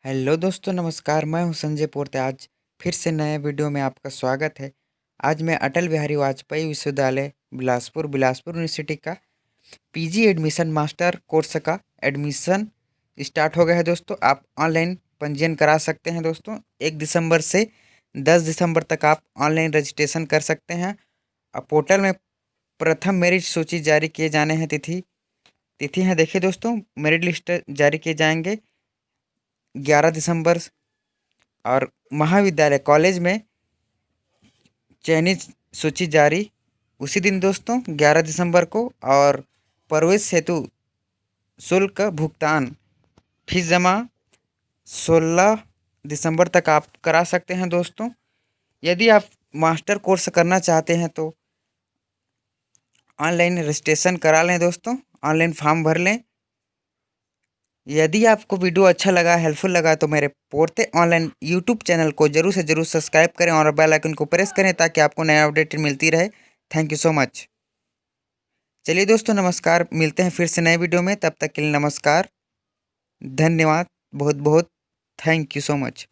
Hello दोस्तों, नमस्कार। मैं हूं संजय पोर्ते। आज फिर से नए वीडियो में आपका स्वागत है। आज मैं अटल बिहारी वाजपेयी विश्वविद्यालय बिलासपुर यूनिवर्सिटी का पीजी एडमिशन मास्टर कोर्स का एडमिशन स्टार्ट हो गया है दोस्तों। आप ऑनलाइन पंजीयन करा सकते हैं दोस्तों। 1 दिसंबर से 10 दिसंबर तक आप ऑनलाइन रजिस्ट्रेशन कर सकते हैं। अब पोर्टल में प्रथम मेरिट सूची जारी किए जाने हैं। तिथि तिथि है, देखिए दोस्तों, मेरिट लिस्ट जारी किए जाएंगे 11 दिसंबर। और महाविद्यालय कॉलेज में चयनित सूची जारी उसी दिन दोस्तों 11 दिसंबर को। और प्रवेश हेतु शुल्क भुगतान फीस जमा 16 दिसंबर तक आप करा सकते हैं दोस्तों। यदि आप मास्टर कोर्स करना चाहते हैं तो ऑनलाइन रजिस्ट्रेशन करा लें दोस्तों, ऑनलाइन फॉर्म भर लें। यदि आपको वीडियो अच्छा लगा, हेल्पफुल लगा, तो मेरे पोर्ते ऑनलाइन यूट्यूब चैनल को जरूर से जरूर सब्सक्राइब करें और बेल आइकन को प्रेस करें ताकि आपको नया अपडेट मिलती रहे। Thank you so much. चलिए दोस्तों, नमस्कार। मिलते हैं फिर से नए वीडियो में। तब तक के लिए नमस्कार, धन्यवाद, बहुत बहुत थैंक यू सो मच।